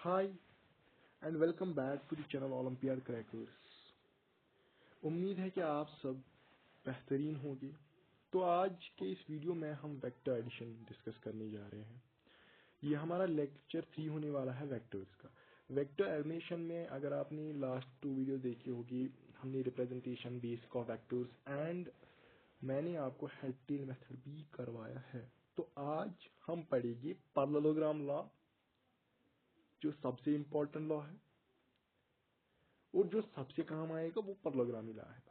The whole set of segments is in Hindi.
Hi and welcome back to the channel Olympiad Crackers. उम्मीद है कि आप सब बेहतरीन होंगे। तो आज के इस वीडियो में हम वेक्टर एडिशन डिस्कस करने जा रहे हैं। ये हमारा लेक्चर 3 होने वाला है वेक्टर्स का। वेक्टर एडिशन में अगर आपने लास्ट 2 वीडियो देखी होगी, हमने representation basic of vectors and मैंने आपको हेड टेल मेथड भी करवाया है। तो आज हम पढ़ेंगे पैरेललोग्राम लॉ, जो सबसे इम्पोर्टेंट लॉ है और जो सबसे काम आएगा वो पैरेललोग्राम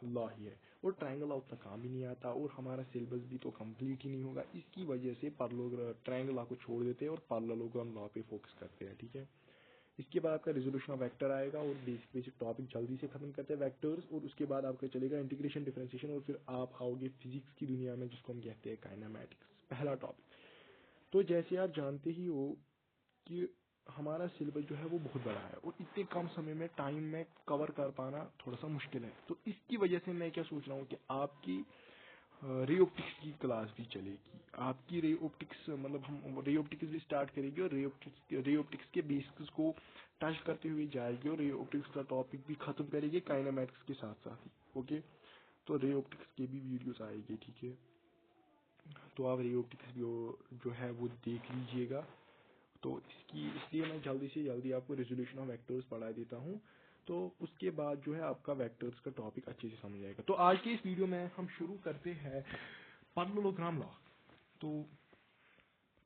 लॉ ही है। और ट्रायंगल लॉ उतना काम ही नहीं आता और हमारा सिलेबस भी तो कंप्लीट ही नहीं होगा। इसकी वजह से ट्रायंगल लॉ को छोड़ देते हैं और पैरेललोग्राम लॉ पे फोकस करते हैं, ठीक है। इसके बाद आपका रिजोल्यूशन ऑफ वेक्टर आएगा और बेसिक टॉपिक जल्दी से खत्म करते हैं वेक्टर्स। और उसके बाद आपका चलेगा इंटीग्रेशन, डिफरेंशिएशन और फिर आप आओगे फिजिक्स की दुनिया में, जिसको हम कहते हैं काइनेमैटिक्स, पहला टॉपिक। तो जैसे आप जानते ही हो कि हमारा सिलेबस जो है वो बहुत बड़ा है और इतने कम समय में टाइम में कवर कर पाना थोड़ा सा मुश्किल है। तो इसकी वजह से मैं क्या सोच रहा हूँ कि आपकी रे ऑप्टिक्स की क्लास भी चलेगी। आपकी रे ऑप्टिक्स मतलब हम रे ऑप्टिक्स भी स्टार्ट करेंगे और रे ऑप्टिक्स के बेसिक्स को टच करते हुए जाएगी और रे ऑप्टिक्स का टॉपिक भी खत्म करेंगे काइनेमैटिक्स के साथ साथ ही। ओके, तो रे ऑप्टिक्स के भी वीडियोस आएंगे, ठीक है। तो आप रे ऑप्टिक्स जो है वो देख लीजिएगा। तो इसलिए मैं जल्दी से जल्दी आपको रेजोल्यूशन ऑफ वेक्टर्स पढ़ा देता हूँ। तो उसके बाद जो है आपका वेक्टर्स का टॉपिक अच्छे से समझ आएगा। तो आज के इस वीडियो में हम शुरू करते हैं पैरेललोग्राम लॉ।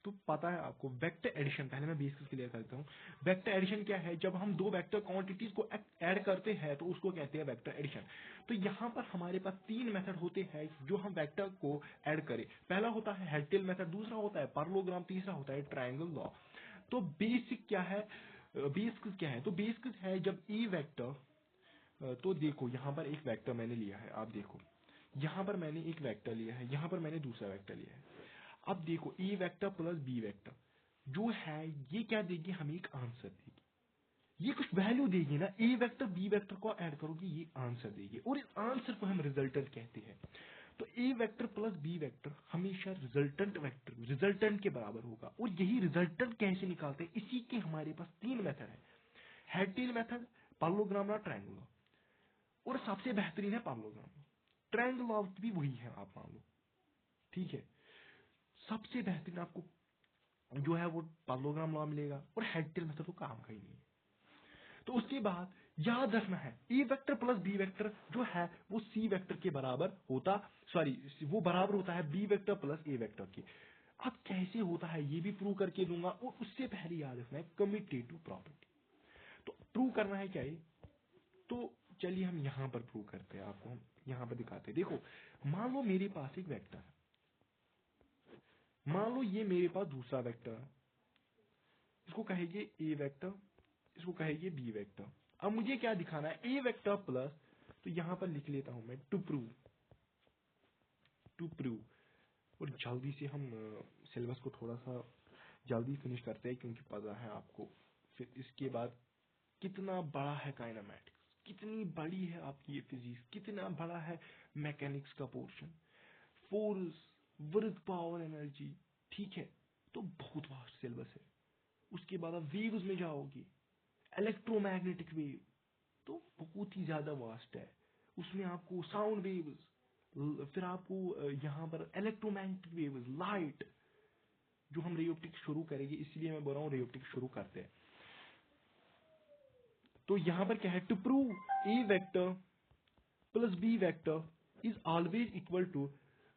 तो पता है आपको वेक्टर एडिशन, पहले मैं बेसिक्स क्लियर करता हूँ। वेक्टर एडिशन क्या है? जब हम दो वेक्टर क्वांटिटीज को ऐड करते हैं तो उसको कहते हैं वेक्टर एडिशन। तो यहाँ पर हमारे पास 3 मेथड होते हैं जो हम वेक्टर को ऐड करें। पहला होता है हेड टेल मेथड, दूसरा होता है पैरेललोग्राम, तीसरा होता है ट्रायंगल लॉ। तो बेसिक क्या है, बेसिक्स क्या है? तो बेसिक्स है जब ई वेक्टर, तो देखो यहाँ पर एक वेक्टर मैंने लिया है, आप देखो यहाँ पर मैंने एक वेक्टर लिया है, यहाँ पर मैंने दूसरा वेक्टर लिया है। अब देखो A vector plus B vector जो है ये क्या देगी, हमें एक आंसर देगी, ये कुछ वैल्यू देगी ना। ए वेक्टर बी वेक्टर को ऐड करोगे ये आंसर देगी और इस आंसर को हम रिजल्टेंट कहते हैं। तो ए वेक्टर प्लस बी वेक्टर हमेशा रिजल्टेंट के बराबर होगा। और यही रिजल्टेंट कैसे निकालते हैं, इसी के हमारे पास 3 मेथड है, head tail method, parallelogram law, triangle law. और सबसे बेहतरीन है पैरेललोग्राम लॉ। ट्रायंगल लॉ भी वही है, आप मान लो, ठीक है। सबसे बेहतरीन आपको जो है वो पैरेललोग्राम लॉ मिलेगा और हेड टेल मेथड तो काम का ही नहीं है। तो उसके बाद याद रखना है A vector plus B vector जो है वो सी वेक्टर के बराबर होता, वो बराबर होता है बी वेक्टर प्लस ए वेक्टर के। अब कैसे होता है ये भी प्रूव करके दूंगा। और उससे पहले याद रखना है कम्यूटेटिव प्रॉपर्टी। तो प्रूव करना है क्या ये, तो चलिए हम यहां पर प्रूव करते हैं, आपको हम यहां पर दिखाते हैं। देखो मान लो मेरे पास एक वेक्टर है, मान लो ये मेरे पास दूसरा वेक्टर है, इसको कहेंगे ए वेक्टर, इसको कहेंगे बी वेक्टर। अब मुझे क्या दिखाना है, ए वेक्टर प्लस, तो यहां पर लिख लेता हूं मैं टू प्रूव। और जल्दी से हम सिलेबस को थोड़ा सा जल्दी फिनिश करते हैं क्योंकि पता है आपको फिर इसके बाद कितना बड़ा है काइनेमैटिक्स, कितनी बड़ी है आपकी ये फिजिक्स, कितना बड़ा है मैकेनिक्स का portion, force, work, power, energy, ठीक है। तो बहुत वास्ट सिलेबस है। उसके बाद आप वेव्स में जाओगे, इलेक्ट्रोमैग्नेटिक वेव, तो बहुत ही ज्यादा वास्ट है। उसमें आपको साउंड वेव्स, फिर आपको यहाँ पर इलेक्ट्रोमैग्नेटिक वेव्स, लाइट, जो हम रे ऑप्टिक्स शुरू करेंगे, इसलिए मैं बोल रहा हूँ रे ऑप्टिक्स शुरू करते हैं। तो यहाँ पर क्या है, to prove a vector plus B vector is always equal to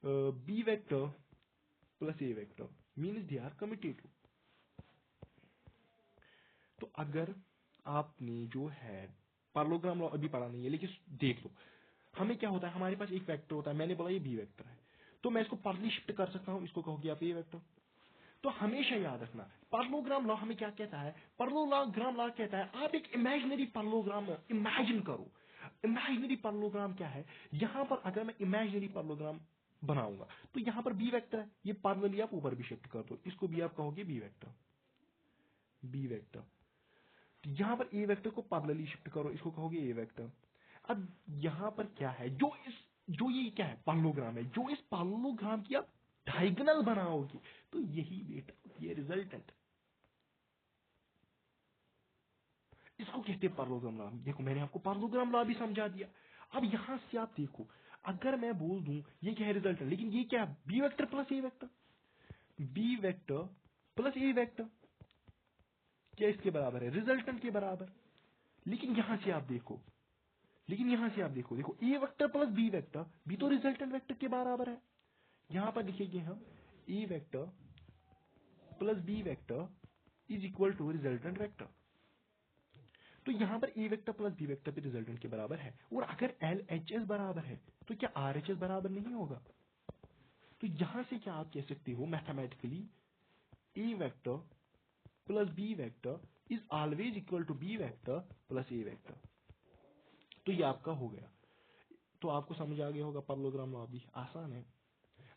b vector plus A vector means they are commutative. तो अगर आपने जो है पैरेललोग्राम लॉ अभी पढ़ा नहीं है लेकिन देख लो, हमें क्या होता है, हमारे पास एक वेक्टर होता है, मैंने बोला ये बी वेक्टर है, तो मैं इसको पैरेलली शिफ्ट कर सकता हूं, इसको कहोगे आप ए वेक्टर। तो हमेशा याद रखना पैरेललोग्राम लॉ हमें क्या कहता है, पैरेललोग्राम लॉ कहता है आप एक इमेजिनरी पैरेललोग्राम इमेजिन करो। इमेजिनरी पैरेललोग्राम क्या है, यहां पर अगर मैं इमेजिनरी पैरेललोग्राम बनाऊंगा तो यहां पर बी वेक्टर है, ये पैरेलली आप ऊपर भी शिफ्ट कर दो, इसको भी आप कहोगे बी वेक्टर। तो यहां पर ए वेक्टर को पैरेलली शिफ्ट करो, इसको कहोगे ए वेक्टर। अब यहां पर क्या है, जो ये क्या है, पैरेललोग्राम है, जो इस पैरेललोग्राम की आप डायगोनल बनाओगे तो यही बेटा ये रिजल्टेंट। इसको कहते हैं पार्लोग्राम लॉ। देखो मैंने आपको पार्लोग्राम लॉ भी समझा दिया। अब यहां से आप देखो, अगर मैं बोल दूं ये क्या है रिजल्ट, लेकिन ये क्या है, बी वेक्टर प्लस ए वेक्टर, बी वेक्टर प्लस ए वेक्टर क्या इसके बराबर है, रिजल्टेंट के बराबर। लेकिन यहां से आप देखो, देखो A vector plus B vector, B तो रिजल्टेंट वेक्टर के बराबर है। यहां पर लिखेंगे हम A vector plus B vector is equal to resultant vector. तो यहां पर A vector plus B vector भी रिजल्टेंट के बराबर है। और अगर एल एच एस बराबर है तो क्या आर एच एस बराबर नहीं होगा। तो यहां से क्या आप कह सकते हो mathematically, a vector plus B vector is always equal to b vector plus A vector. तो ये आपका हो गया। तो आपको समझ आ गया होगा पैरेललोग्राम लॉ भी आसान है।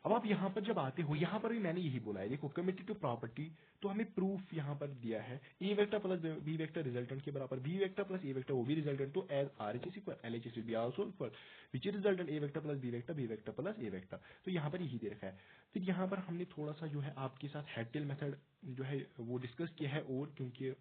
अब आप यहाँ पर जब आते हो, यहाँ पर भी मैंने यही बोला है, देखो कम्यूटेटिव प्रॉपर्टी, तो हमें प्रूफ यहाँ पर दिया है A vector plus B vector resultant के बराबर, बी वेक्टर प्लस ए वेक्टर वो भी रिजल्टेंट, तो as R H is equal L H S be also equal which is resultant A vector plus B vector plus A vector. तो यहाँ पर यही दे रखा है। फिर यहाँ पर हमने थोड़ा सा जो है आपके साथ हेड-टेल मेथड जो है वो डिस्कस किया है, और क्योंकि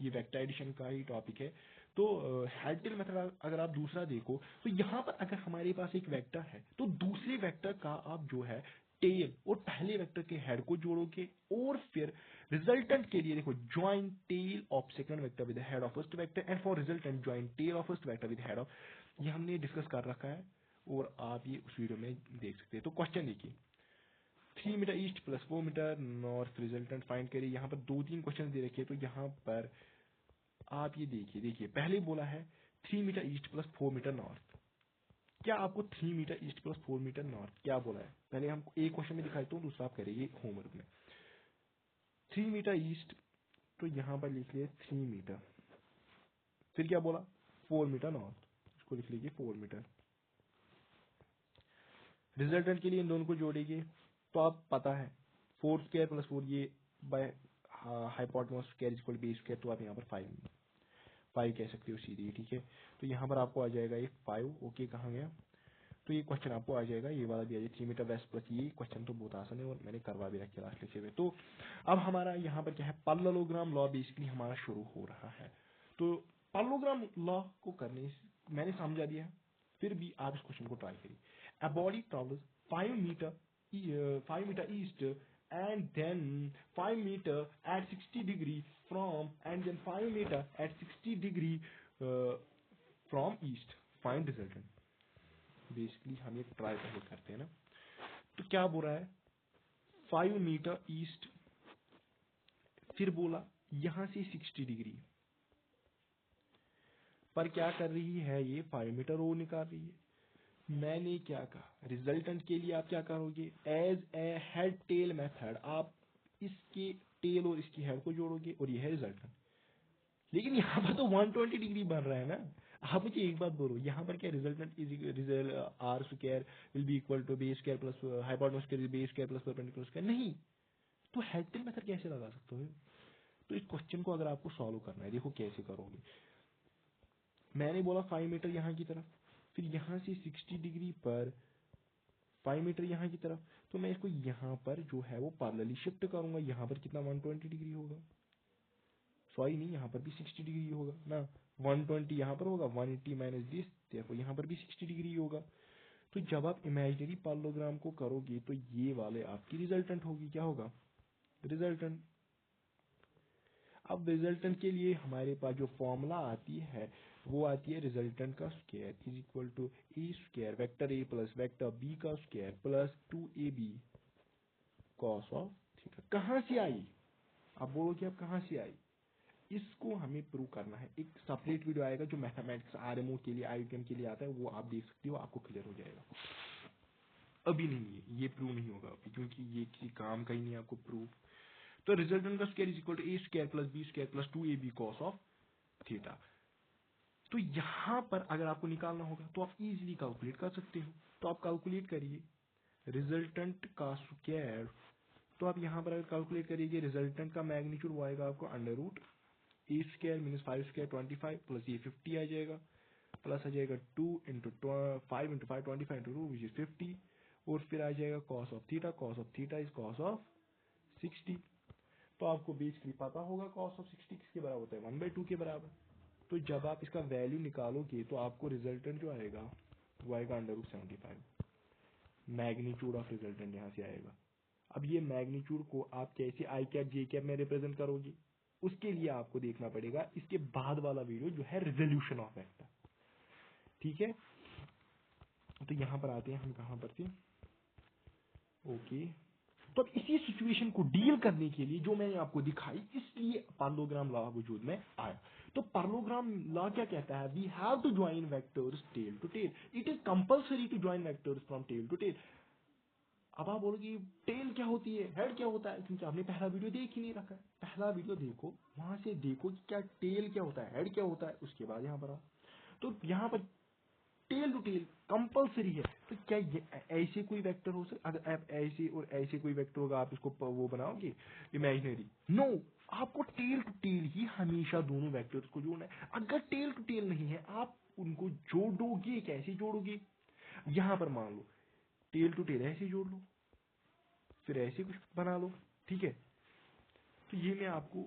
ये वेक्टर एडिशन का ही टॉपिक है, तो हेड-टेल मेथड अगर आप दूसरा देखो, तो यहाँ पर अगर हमारे पास एक वेक्टर है तो दूसरे वेक्टर का आप जो है टेल और पहले वेक्टर के हेड को जोड़ोगे, और फिर रिजल्टेंट के लिए देखो join tail of second vector with head of first vector, and for resultant join tail of first vector with head of, ये हमने डिस्कस कर रखा है और आप ये उस वीडियो में देख सकते हैं। तो क्वेश्चन देखिए, 3 metre east plus 4 metre north resultant find करिए। यहाँ पर 2-3 क्वेश्चन दे रखे हैं, तो यहाँ पर आप ये देखिए पहले बोला है 3 metre east plus 4 metre north. क्या आपको 3 metre east plus 4 metre north क्या बोला है, पहले हम एक क्वेश्चन में दिखाई, तो दूसरा आप करेंगे होमवर्क में। 3 मीटर ईस्ट, तो यहाँ पर लिख लिए 3 मीटर, फिर क्या बोला 4 मीटर नॉर्थ, इसको लिख लीजिए 4 मीटर। रिजल्टेंट के लिए इन दोनों को जोड़ेंगे, तो आप पता है 4 स्क्वायर प्लस 4 ये by hypotenuse square equal base square, तो आप यहाँ पर 5 कह सकते हो सीधे, ठीक है। तो यहाँ पर आपको आ जाएगा ये 5, ओके कहाँ गया, तो ये क्वेश्चन आपको आ जाएगा, ये वाला भी आ जाएगा 3 मीटर वेस्ट प्लस, ये क्वेश्चन तो बहुत आसान है और मैंने करवा भी रखे लास्ट लेक्चर में। तो अब हमारा यहाँ पर क्या है, पैरेललोग्राम लॉ बेसिकली हमारा शुरू हो रहा है। तो पैरेललोग्राम लॉ को करने मैंने समझा दिया है, फिर भी आप इस क्वेश्चन को ट्राई करिए। A body travels 5 metre east and then 5 meter at 60 degree from, and then 5 meter at 60 degree uh, from east, find resultant। Basically हम ये ट्राई पहले करते हैं ना, तो क्या बोल रहा है 5 मीटर ईस्ट, फिर बोला यहां से 60 डिग्री पर क्या कर रही है, ये 5 मीटर रो निकाल रही है। मैंने क्या कहा, रिजल्टेंट के लिए आप क्या करोगे, as a head tail method आप इसके टेल और इसकी हेड को जोड़ोगे, और ये है रिजल्टेंट। लेकिन यहाँ पर तो 120 डिग्री बन रहा है ना। आप मुझे एक बात बोलो, यहाँ पर क्या resultant is r square will be equal to b square plus hypotenuse square B square plus perpendicular square, नहीं। तो हेड-टेल मेथड कैसे लगा सकते हो। तो इस क्वेश्चन को अगर आपको सॉल्व करना है, देखो कैसे करोगे। मैंने बोला 5 मीटर यहाँ की तरफ, फिर यहाँ से 60 डिग्री पर 5 मीटर यहाँ की तरफ, तो मैं इसको यहाँ पर जो है वो पैरेलली शिफ्ट करूंगा। यहाँ पर कितना 120 डिग्री होगा, सॉरी नहीं, यहाँ पर भी 60 डिग्री होगा ना। 120 यहाँ पर होगा, 180 माइनस दिस, देखो यहाँ पर भी 60 डिग्री होगा। तो जब आप इमेजिनरी पैरेललोग्राम को करोगे तो ये वाले आपकी रिजल्टेंट होगी, क्या होगा रिजल्टेंट। अब रिजल्टेंट के लिए हमारे पास जो फॉर्मूला आती है वो आती है रिजल्टेंट का square is equal to A square vector A plus vector B का square plus 2ab cos of theta. कहाँ से आई, आप बोलोगे अब कहाँ से आई, इसको हमें प्रूव करना है। एक सेपरेट वीडियो आएगा जो मैथमेटिक्स आरएमओ के लिए आईटीएम के लिए आता है, वो आप देख सकते हो, आपको क्लियर हो जाएगा। अभी नहीं है, ये प्रूव नहीं होगा अभी, क्योंकि ये किसी काम का ही नहीं है आपको प्रूव। तो रिजल्टेंट का square is equal to A square plus B square plus 2ab cos of theta. तो यहां पर अगर आपको निकालना होगा तो आप इजीली कैलकुलेट कर सकते हो। तो आप कैलकुलेट करिए रिजल्टेंट का स्क्वायर, तो आप यहाँ पर अगर कैलकुलेट करिए रिजल्टेंट का मैग्नीट्यूड वो आएगा आपको अंडर रूट ए स्क्वायर मीनस 5 स्क्वायर 25 प्लस ये 50 आ जाएगा, प्लस आ जाएगा 2 into 5 into 5 25 into 2 which is 50, और फिर आ जाएगा cos of theta is cos of 60। तो आपको बेसिकली पता होगा कॉस ऑफ 60 किसके बराबर होता है, 1/2 के बराबर। तो जब आप इसका वैल्यू निकालोगे तो आपको रिजल्टेंट जो आएगा वो आएगा √75। मैग्नीट्यूड ऑफ रिजल्टेंट यहाँ से आएगा। अब ये मैग्नीट्यूड को आप कैसे आई कैप जे कैप में रिप्रेजेंट करोगे, उसके लिए आपको देखना पड़ेगा इसके बाद वाला वीडियो जो है रिजोल्यूशन ऑफ वेक्टर। ठीक है, तो यहाँ पर आते हैं हम, कहाँ पर थे, ओके। तो अब इसी सिचुएशन को डील करने के लिए जो मैंने आपको दिखाई, इसलिए पार्लोग्राम लॉ वजूद में आया। तो पार्लोग्राम लॉ क्या कहता है, we have to join vectors tail to tail, it is compulsory to join vectors from tail to tail. अब आप बोलोगे टेल क्या होती है, हेड क्या होता है, क्योंकि आपने पहला वीडियो देख ही नहीं रखा है। पहला वीडियो देखो, वहां से देखो कि क्या टेल क्या होता है, हेड क्या होता है, उसके बाद यहाँ पर आओ। तो यहाँ पर टेल टू टेल कंपल्सरी है। तो क्या ये ऐसे कोई वेक्टर हो सकता, अगर आप ऐसे और ऐसे कोई वेक्टर होगा आप इसको वो बनाओगे इमेजिनरी, नो, आपको टेल टू टेल ही हमेशा दोनों वेक्टर्स को जोड़ना है। अगर टेल टू टेल नहीं है आप उनको जोड़ोगे, कैसे जोड़ोगे, यहां पर मान लो टेल टू टेल ऐसे जोड़ लो, फिर ऐसे कुछ बना लो, ठीक है। तो ये मैं आपको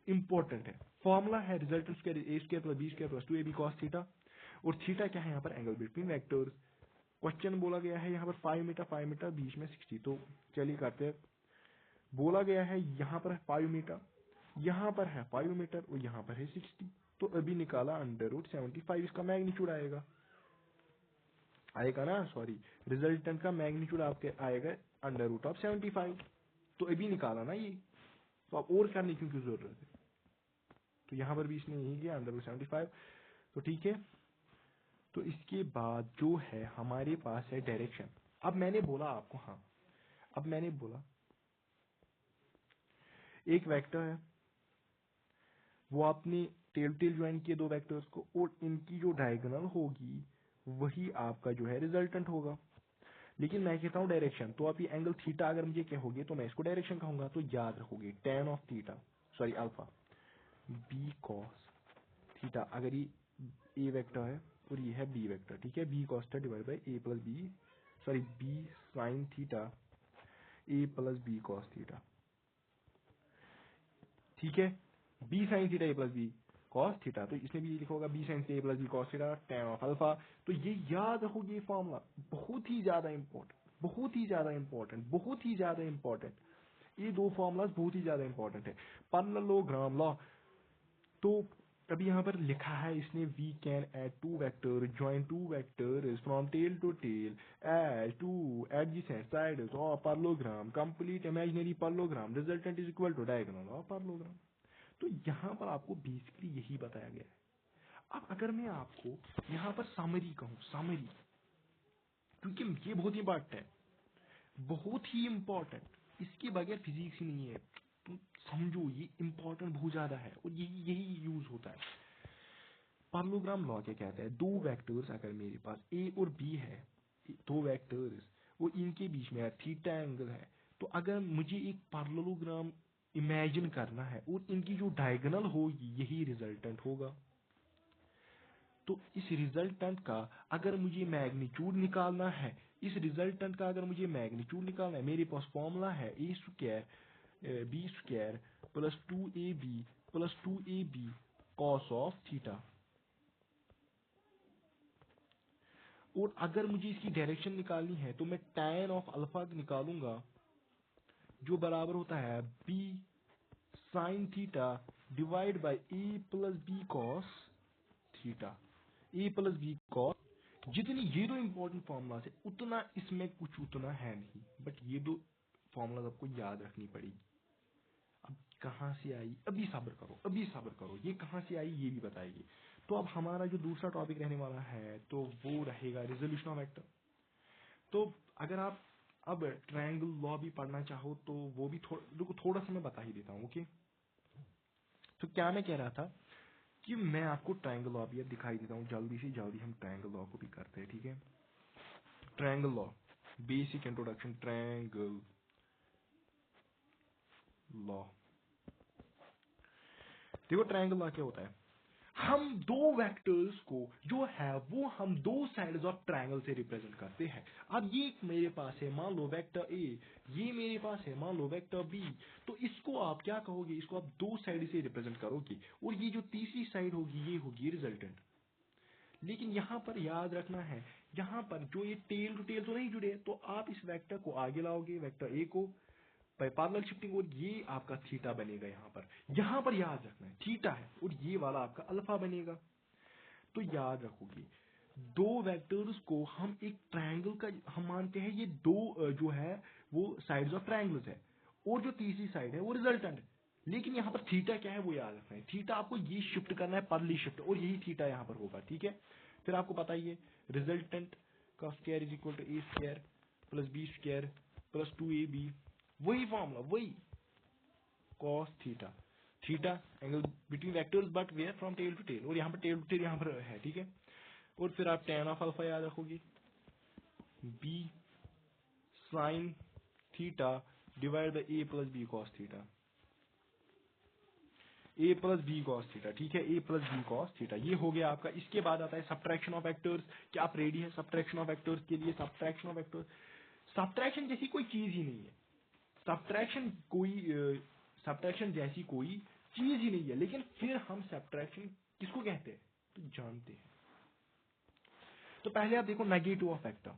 इम्पोर्टेंट है, फॉर्मूला है result square A square plus B square plus 2ab cos theta, और थीटा क्या है यहाँ पर, एंगल बिटवीन वेक्टर्स। क्वेश्चन बोला गया है यहाँ पर 5 मीटर, 5 मीटर बीच में 60, तो चलिए करते हैं। बोला गया है यहाँ पर 5 मीटर, यहाँ पर है 5 मीटर और यहाँ पर है 60, तो अभी निकाला √75 इसका मैग्नीट्यूड आएगा, आएगा ना, सॉरी, रिजल्टेंट का मैग्नीट्यूड आपके आएगा √75। तो अभी निकाला ना ये, तो अब और करने की जरूरत है, तो यहाँ पर भी इसने यही किया √75। तो ठीक है, तो इसके बाद जो है हमारे पास है डायरेक्शन। अब मैंने बोला आपको, हाँ, अब मैंने बोला एक वेक्टर है, वो आपने टेल टेल ज्वाइन किए दो वेक्टर्स को, और इनकी जो डायगोनल होगी वही आपका जो है रिजल्टेंट होगा। लेकिन मैं कहता हूँ डायरेक्शन, तो आप ये एंगल थीटा अगर मुझे कहोगे तो मैं इसको डायरेक्शन कहूंगा। तो याद रखोगे tan of theta, sorry alpha, b cos theta, अगर ये ए वेक्टर है और ये है बी वेक्टर, ठीक है, b cos theta divide by a plus b, sorry b sine theta a plus b cos theta, ठीक है, b sine theta a plus b cos theta. तो इसमें भी लिखा होगा b sine theta a plus b cos theta tan of alpha. तो ये याद रखोगे, ये फॉर्मूला बहुत ही ज्यादा इंपॉर्टेंट, बहुत ही ज्यादा इंपॉर्टेंट, बहुत ही ज्यादा इंपॉर्टेंट, ये दो फॉर्मूलाज बहुत ही ज्यादा इंपॉर्टेंट है। पैरेललोग्राम लॉ, तो अभी यहाँ पर लिखा है इसने, we can add two vector join two vectors from tail to tail as two adjacent sides of parallelogram, complete imaginary parallelogram, resultant is equal to diagonal of parallelogram. तो यहाँ पर आपको बेसिकली यही बताया गया है। अब अगर मैं आपको यहाँ पर समरी कहूँ, समरी, क्योंकि ये बहुत ही इंपॉर्टेंट है, बहुत ही इंपॉर्टेंट, इसके बगैर फिजिक्स ही नहीं है, तुम समझो, ये इंपॉर्टेंट बहुत ज्यादा है और यही यही यूज होता है। पैरेललोग्राम लॉ क्या कहता है, दो वेक्टर्स अगर मेरे पास ए और बी है, दो वेक्टर्स, वो इनके बीच में थीटा एंगल है, तो अगर मुझे एक पैरेललोग्राम इमेजिन करना है और इनकी जो डायगोनल होगी यही रिजल्टेंट होगा। तो इस रिजल्टेंट का अगर मुझे मैग्नीट्यूड निकालना है, इस रिजल्टेंट का अगर मुझे मैग्नीट्यूड निकालना है, मेरे पास फॉर्मूला है A square B square plus 2ab plus 2ab cos of theta. और अगर मुझे इसकी डायरेक्शन निकालनी है तो मैं tan ऑफ अल्फा निकालूंगा, जो बराबर होता है b sine theta divide by a plus b cos theta, a plus b cos. जितनी ये दो इंपॉर्टेंट फॉर्मूला है उतना इसमें कुछ उतना है नहीं, बट ये दो फॉर्मूला आपको याद रखनी पड़ेगी। अब कहाँ से आई, अभी सब्र करो, अभी सब्र करो, ये कहाँ से आई ये भी बताएगी। तो अब हमारा जो दूसरा टॉपिक रहने वाला है तो वो रहेगा रिजोल्यूशन ऑफ वेक्टर। तो अगर आप अब ट्रायंगल लॉ भी पढ़ना चाहो तो वो भी थोड़ा सा मैं बता ही देता हूँ, ओके। तो क्या मैं कह रहा था कि मैं आपको ट्रायंगल लॉ भी अब दिखाई देता हूँ, जल्दी से जल्दी हम ट्रायंगल लॉ को भी करते हैं, ठीक है। Triangle law, basic introduction, triangle law. देखो ट्रायंगल लॉ क्या होता है, हम दो वेक्टर्स को जो है वो हम दो साइड्स ऑफ ट्रायंगल से रिप्रेजेंट करते हैं। अब ये मेरे पास है मान लो वेक्टर ए, ये मेरे पास है मान लो वेक्टर बी। तो इसको आप क्या कहोगे, इसको आप दो साइड से रिप्रेजेंट करोगे और ये जो तीसरी साइड होगी ये होगी रिजल्टेंट। लेकिन यहाँ पर याद रखना है, यहाँ पर जो ये टेल टू टेल तो नहीं जुड़े, तो आप इस वेक्टर को आगे लाओगे, वेक्टर ए को पैरेलल शिफ्टिंग, और ये आपका थीटा बनेगा। यहाँ पर याद रखना है थीटा है और ये वाला आपका अल्फा बनेगा। तो याद रखोगे दो वेक्टर्स को हम एक ट्रायंगल का हम मानते हैं, ये दो जो है वो साइड्स ऑफ ट्रायंगल्स है, और जो तीसरी साइड है वो रिजल्टेंट है। लेकिन यहाँ पर थीटा क्या है वो याद रखना है, थीटा आपको ये शिफ्ट करना है, पैरेलल शिफ्ट, और यही थीटा यहाँ पर होगा। ठीक है, फिर आपको पता ही है रिजल्टेंट का square is equal to A square plus B square plus 2ab, वही फॉर्मूला वही cos theta, theta angle between vectors but where from tail to tail, और यहाँ पर टेल टू टेल यहाँ पर है। ठीक है, और फिर आप tan ऑफ अल्फा याद रखोगे, b sin theta divide by a plus b cos theta, a plus b cos theta. ठीक है, a plus b cos theta, ये हो गया आपका। इसके बाद आता है सब्ट्रैक्शन ऑफ वेक्टर्स। क्या आप रेडी है सब्ट्रैक्शन ऑफ वेक्टर्स के लिए? सब्ट्रैक्शन ऑफ वेक्टर्स, सब्ट्रैक्शन जैसी कोई चीज ही नहीं है, सब्ट्रैक्शन जैसी कोई चीज ही नहीं है। लेकिन फिर हम सब्ट्रैक्शन किसको कहते हैं तो जानते हैं। तो पहले आप देखो negative of vector,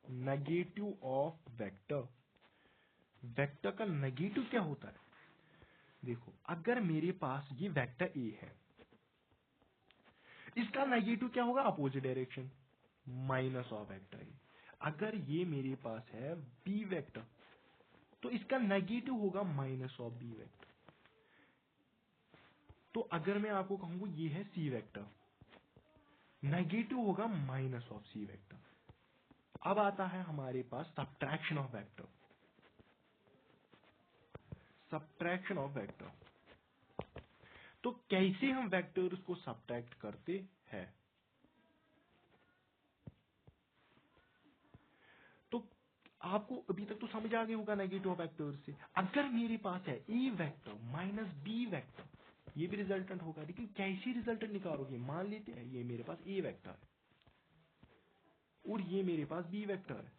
negative of vector, vector का नेगेटिव क्या होता है? देखो अगर मेरे पास ये वेक्टर ए है, इसका नेगेटिव क्या होगा? Opposite direction, minus of vector A. अगर ये मेरे पास है बी वेक्टर, तो इसका नेगेटिव होगा माइनस ऑफ बी वेक्टर। तो अगर मैं आपको कहूंगा ये है सी वेक्टर, नेगेटिव होगा माइनस ऑफ सी वेक्टर। अब आता है हमारे पास subtraction of vector, subtraction of vector. तो कैसे हम वेक्टर्स को सब्ट्रैक्ट करते हैं? तो आपको अभी तक तो समझ आ गया होगा नेगेटिव ऑफ वेक्टर से। अगर मेरे पास है A vector minus B vector, ये भी रिजल्टेंट होगा, लेकिन कैसे रिजल्टेंट निकालोगे? मान लेते हैं ये मेरे पास ए वेक्टर है और ये मेरे पास बी वेक्टर है।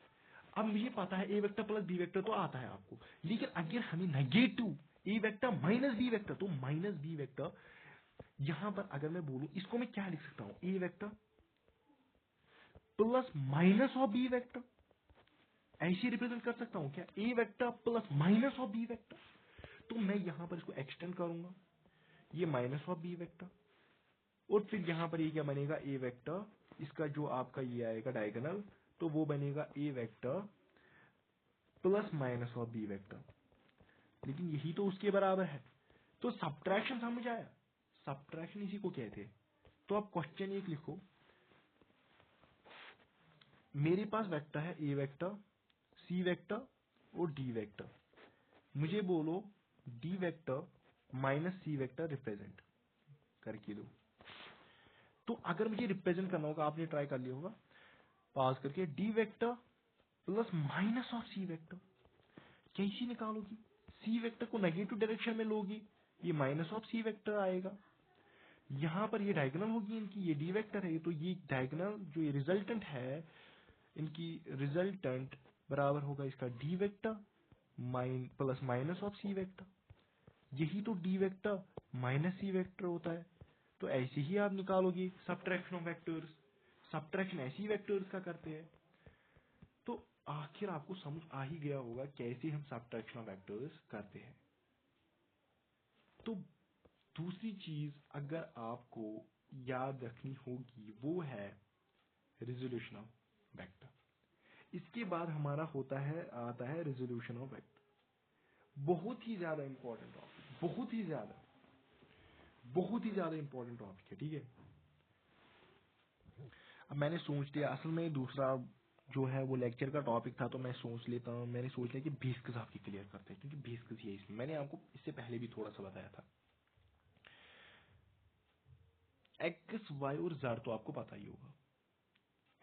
अब मुझे पता है A vector plus B vector तो आता है आपको, लेकिन अगर हमें नेगेटिव ए वेक्टर माइनस बी वेक्टर, तो माइनस बी वेक्टर यहां पर अगर मैं बोलूं, इसको मैं क्या लिख सकता हूं? A vector plus minus of B vector, ऐसे रिप्रेजेंट कर सकता हूं क्या? A vector plus minus of B vector. तो मैं यहां पर इसको एक्सटेंड करूंगा, ये माइनस ऑफ बी वेक्टर, और फिर यहां पर ये क्या बनेगा? ए वेक्टर, इसका जो आपका ये आएगा डायगोनल, तो वो बनेगा A vector plus minus of B vector. लेकिन यही तो उसके बराबर है। तो सब्ट्रैक्शन समझ आया? सब्ट्रैक्शन इसी को कहते हैं। तो आप क्वेश्चन एक लिखो, मेरे पास वेक्टर है ए वेक्टर, सी वेक्टर और डी वेक्टर। मुझे बोलो D vector minus c vector represent करके दो। तो अगर मुझे रिप्रेजेंट करना होगा, आपने ट्राई कर लिया होगा पास करके, d vector plus minus of C vector, कैसे निकालोगी? सी वेक्टर को नेगेटिव डायरेक्शन में लोगी, ये माइनस ऑफ सी वेक्टर आएगा। यहां पर ये डायगोनल होगी इनकी, ये डी वेक्टर है, तो ये डायगोनल जो ये रिजल्टेंट है इनकी, रिजल्टेंट बराबर होगा इसका d vector plus minus of C vector. यही तो d vector minus c vector होता है। तो ऐसे ही आप निकालोगे सब्ट्रैक्शन ऑफ वेक्टर्स, सब्ट्रैक्शन ऐसी वेक्टर्स का करते हैं। तो आखिर आपको समझ आ ही गया होगा कैसे हम सब्ट्रैक्शन ऑफ वेक्टर्स करते हैं। तो दूसरी चीज अगर आपको याद रखनी होगी वो है रिजोल्यूशन ऑफ वेक्टर। इसके बाद हमारा आता है रिजोल्यूशन ऑफ वेक्टर। बहुत ही ज्यादा इंपॉर्टेंट टॉपिक, बहुत ही ज्यादा इंपॉर्टेंट टॉपिक है। ठीक है, अब मैंने सोच लिया, असल में दूसरा जो है वो लेक्चर का टॉपिक था, तो मैं सोच लेता हूँ, मैंने सोच लिया कि बेसिक्स आपकी क्लियर करते हैं, क्योंकि बेसिक्स ही है इसमें। मैंने आपको इससे पहले भी थोड़ा सा बताया था। एक्स वाई और जेड तो आपको पता ही होगा,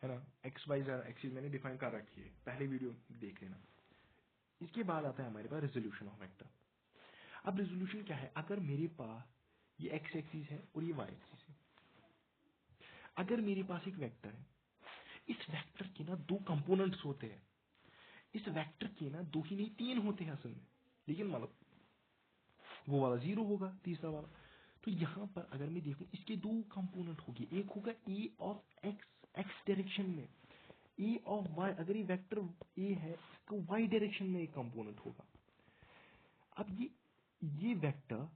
है ना? एक्स वाई जेड एक्सिस मैंने डिफाइन कर रखी है, पहले वीडियो देख लेना। इसके बाद आता है हमारे पास रेजोल्यूशन ऑफ वेक्टर। अब रेजोल्यूशन क्या है? अगर मेरे पास ये एक्स एक्सिस है और ये वाई एक्सिस है। अगर मेरे पास एक वेक्टर है, इस वेक्टर के ना दो कंपोनेंट्स होते हैं, इस वेक्टर के ना दो ही नहीं तीन होते हैं असल में, लेकिन मतलब वो वाला जीरो होगा तीसरा वाला। तो यहाँ पर अगर मैं देखूं इसके दो कंपोनेंट होंगे, एक होगा ए ऑफ एक्स एक्स डायरेक्शन में, ए ऑफ वाई, अगर ये वेक्टर ए है इसको वाई डायरेक्शन में एक कंपोनेंट होगा। अब ये वेक्टर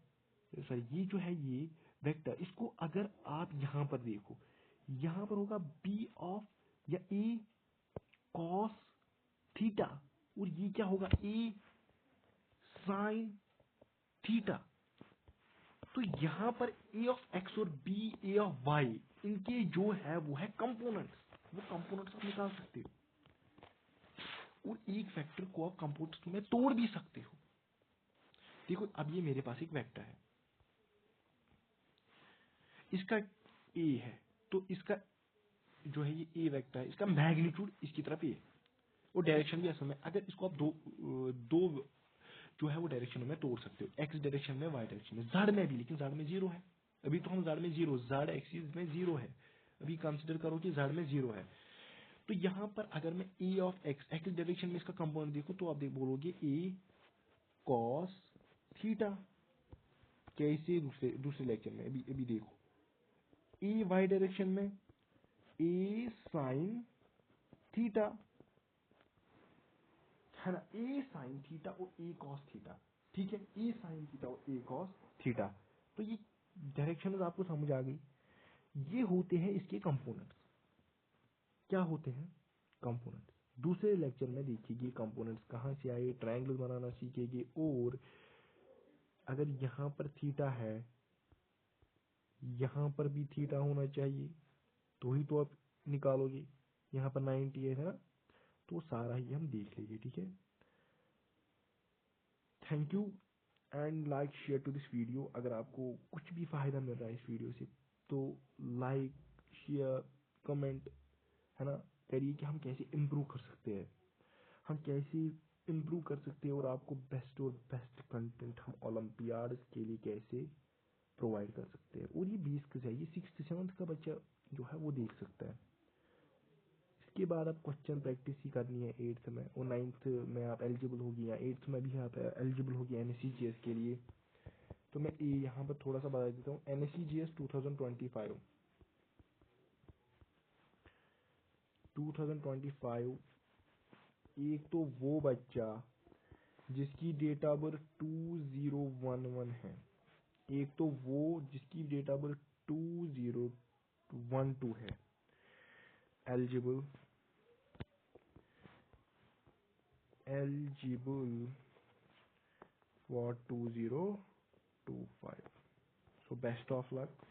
सॉरी ये जो है ये वेक्टर, इसको अगर आप यहाँ पर देखो, यहाँ पर होगा बी ऑफ या ए कॉस थीटा, और ये क्या होगा ए साइन थीटा। तो यहाँ पर ए ऑफ एक्स और बी ए ऑफ वाई, इनके जो है वो है कंपोनेंट्स, वो कंपोनेंट्स आप निकाल सकते हो और एक वेक्टर को आप कंपोनेंट्स में तोड़ भी सकते हो। देखो अब ये मेरे पास एक वेक्टर है, इसका ए है, तो इसका जो है ये ए वेक्टर है, इसका मैग्नीट्यूड इसकी तरफ ए है और डायरेक्शन भी असल में, अगर इसको आप दो जो है वो डायरेक्शन में तोड़ सकते हो, एक्स डायरेक्शन में वाई डायरेक्शन में, जेड में भी, लेकिन जेड में जीरो है। अभी तो हम जेड में जीरो, जेड एक्सिस में जीरो है, अभी कंसिडर करो कि जेड में जीरो है। तो यहाँ पर अगर मैं ए ऑफ एक्स एक्स डायरेक्शन में इसका कंपोनेंट देखूं तो आप बोलोगे ए कॉस थीटा। कैसे दूसरे लेक्चर में अभी अभी देखो, ए वाई डायरेक्शन में ए साइन थीटा, है ना, ए साइन थीटा और ए कॉस थीटा, ठीक है, ए साइन थीटा और ए कॉस थीटा। तो ये डायरेक्शन आपको समझ आ गई। ये होते हैं इसके कंपोनेंट्स। क्या होते हैं कंपोनेंट्स? दूसरे लेक्चर में देखिए कंपोनेंट्स कहाँ से आए, ट्रायंगल बनाना सीखेंगे, और अगर यहाँ पर थीटा है, यहाँ पर भी थीटा होना चाहिए, तो ही तो आप निकालोगे। यहाँ पर 90 है ना, तो सारा ही हम देख लेंगे, ठीक है। Thank you and like share to this video. अगर आपको कुछ भी फायदा मिल रहा है इस वीडियो से तो लाइक शेयर कमेंट, है ना, करिए कि हम कैसे इम्प्रूव कर सकते हैं, हम कैसे इम्प्रूव कर सकते हैं और आपको बेस्ट और बेस्ट कंटेंट हम ओलंपियाड के लिए कैसे प्रोवाइड कर सकते हैं। और ये 20 का चाहिए, 6th-7th का बच्चा जो है वो देख सकता है। इसके बाद आप क्वेश्चन प्रैक्टिस ही करनी है 8th में, और 9th में आप एलिजिबल होगी, या 8th में भी आप एलिजिबल होगी NSCGS के लिए। तो मैं यहाँ पर थोड़ा सा बता देता हूँ, NSCGS 2025 एक तो वो बच्चा जिसकी डेट ऑफ बर्थ 2011 है, एक तो वो जिसकी डेट ऑफ बर्थ 2012 है, eligible for 2025। So best of luck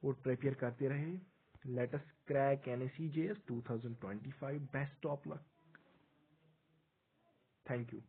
और प्रिपेयर करते रहे। Let us crack NSCGS 2025। Best of luck. Thank you.